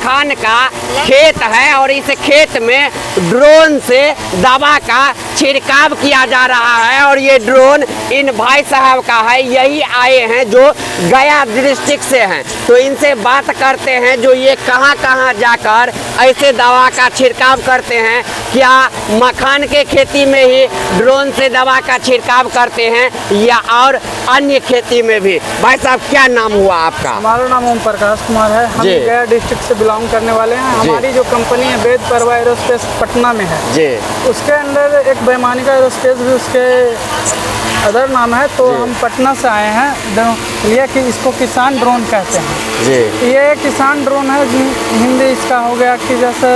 मखान का खेत है और इस खेत में ड्रोन से दवा का छिड़काव किया जा रहा है और ये ड्रोन इन भाई साहब का है। यही आए हैं जो गया डिस्ट्रिक्ट से हैं, तो इनसे बात करते हैं जो ये कहां कहां जाकर ऐसे दवा का छिड़काव करते हैं। क्या मखान के खेती में ही ड्रोन से दवा का छिड़काव करते हैं या और अन्य खेती में भी? भाई साहब क्या नाम हुआ आपका? हमारा नाम ओम प्रकाश कुमार है। हम गया डिस्ट्रिक्ट से बिलोंग करने वाले हैं। हमारी जो कंपनी है वेद परवा एरोस्पेस पटना में है जी। उसके अंदर एक वैमानिका एरोस्पेस भी उसके अदर नाम है। तो हम पटना से आए हैं ये कि इसको किसान ड्रोन कहते हैं जी। ये किसान ड्रोन है, हिंदी इसका हो गया कि जैसे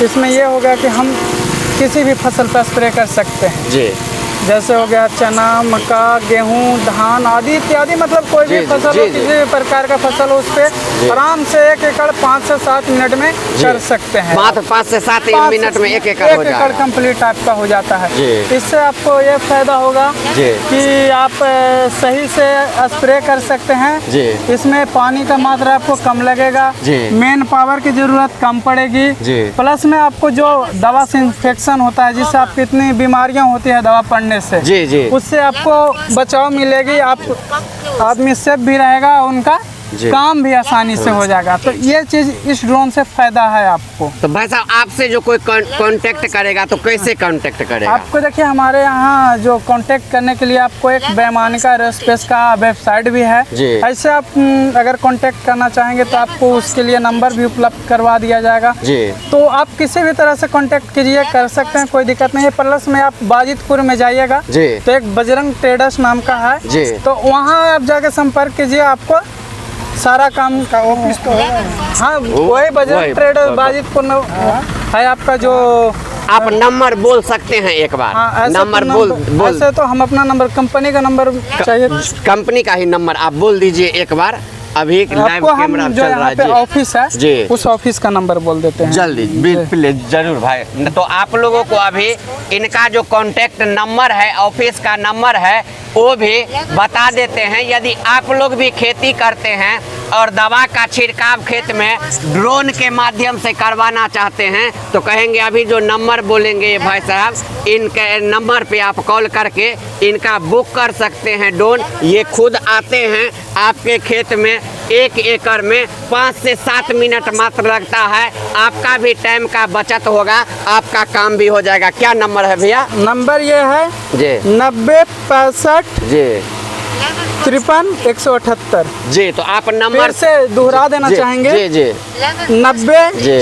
इसमें ये हो गया कि हम किसी भी फसल पर स्प्रे कर सकते हैं जी। जैसे हो गया चना, मक्का, गेहूं, धान आदि इत्यादि, मतलब कोई भी फसल हो, किसी भी प्रकार का फसल हो, उस पर आराम से 1 एकड़ 5 से 7 मिनट में कर सकते हैं। मात्र 5 से 7 मिनट में 1 एकड़ हो जाएगा। 1 एकड़ कंप्लीट आपका हो जाता है। इससे आपको ये फायदा होगा कि आप सही से स्प्रे कर सकते हैं। इसमें पानी का मात्रा आपको कम लगेगा, मेन पावर की जरूरत कम पड़ेगी, प्लस में आपको जो दवा से इन्फेक्शन होता है, जिससे आपकी इतनी बीमारियां होती है दवा पड़ने से जी, उससे आपको बचाव मिलेगी। आप आदमी सेफ भी रहेगा, उनका काम भी आसानी से हो जाएगा। तो ये चीज इस ड्रोन से फायदा है आपको। तो भाई साहब आपसे जो कोई कांटेक्ट करेगा तो कैसे कांटेक्ट करेगा? आपको देखिए हमारे यहाँ जो कांटेक्ट करने के लिए आपको एक वैमानिका एरोस्पेस का वेबसाइट भी है। ऐसे आप अगर कांटेक्ट करना चाहेंगे तो आपको उसके लिए नंबर भी उपलब्ध करवा दिया जाएगा जी। तो आप किसी भी तरह से कांटेक्ट कीजिए, कर सकते हैं, कोई दिक्कत नहीं है। प्लस में आप बाजितपुर में जाइएगा तो एक बजरंग ट्रेडर्स नाम का है, तो वहाँ आप जाके संपर्क कीजिए, आपको सारा काम का ऑफिस तो है। हाँ, वही बजरंग ट्रेडर्स बाजितपुर है आपका। जो आप नंबर बोल सकते हैं एक बार? हाँ, नंबर बोल ऐसे तो हम अपना नंबर, कंपनी का नंबर चाहिए, कंपनी का ही नंबर आप बोल दीजिए एक बार। अभी लाइव कैमरा चल रहा है, ऑफिस है जी, उस ऑफिस का नंबर बोल देते हैं जल्दी प्लीज जरूर भाई। तो आप लोगों को अभी इनका जो कांटेक्ट नंबर है, ऑफिस का नंबर है, वो भी बता देते हैं। यदि आप लोग भी खेती करते हैं और दवा का छिड़काव खेत में ड्रोन के माध्यम से करवाना चाहते हैं तो कहेंगे अभी जो नंबर बोलेंगे ये भाई साहब, इनके नंबर पे आप कॉल करके इनका बुक कर सकते हैं ड्रोन। ये खुद आते हैं आपके खेत में, 1 एकड़ में 5 से 7 मिनट मात्र लगता है। आपका भी टाइम का बचत होगा, आपका काम भी हो जाएगा। क्या नंबर है भैया? नंबर ये है जी 90 65 जी 53 178 जी। तो आप नंबर से दोहरा देना चाहेंगे जी जी 90 जी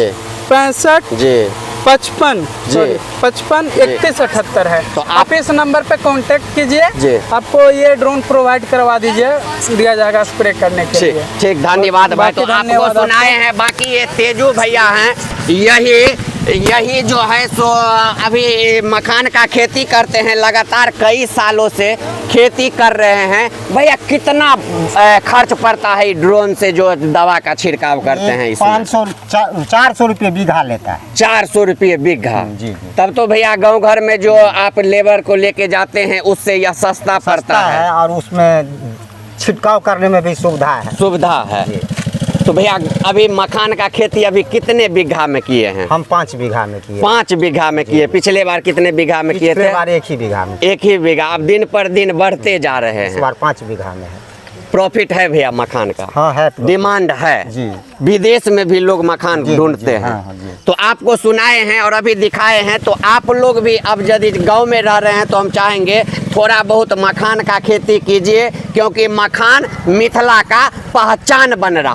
65 जी 55 जी 55 31 78 है। तो आप इस नंबर पे कांटेक्ट कीजिए, आपको ये ड्रोन प्रोवाइड करवा दिया जाएगा स्प्रे करने के लिए। ठीक, धन्यवाद भाई। तो आपको सुनाए हैं। बाकी ये तेजू भैया हैं, यही जो है सो अभी मखान का खेती करते हैं, लगातार कई सालों से खेती कर रहे हैं। भैया कितना खर्च पड़ता है ड्रोन से जो दवा का छिड़काव करते हैं? 400 रुपये बीघा लेता है। 400 रुपये बीघा जी। तब तो भैया गांव घर में जो आप लेबर को लेके जाते हैं उससे यह सस्ता पड़ता है और उसमें छिड़काव करने में भी सुविधा है। तो भैया अभी मखान का खेती अभी कितने बीघा में किए हैं? हम 5 बीघा में किए। 5 बीघा में किए। पिछले बार कितने बीघा में किए थे? पिछले बार 1 ही बीघा में। 1 ही बीघा। अब दिन पर दिन बढ़ते जा रहे हैं। इस बार 5 बीघा में है। प्रॉफिट है भैया मखान का? हाँ है, डिमांड है जी। विदेश में भी लोग मखान ढूंढते हैं। हाँ, तो आपको सुनाए हैं और अभी दिखाए हैं। तो आप लोग भी अब यदि गांव में रह रहे हैं तो हम चाहेंगे थोड़ा बहुत मखान का खेती कीजिए, क्योंकि मखान मिथिला का पहचान बन रहा।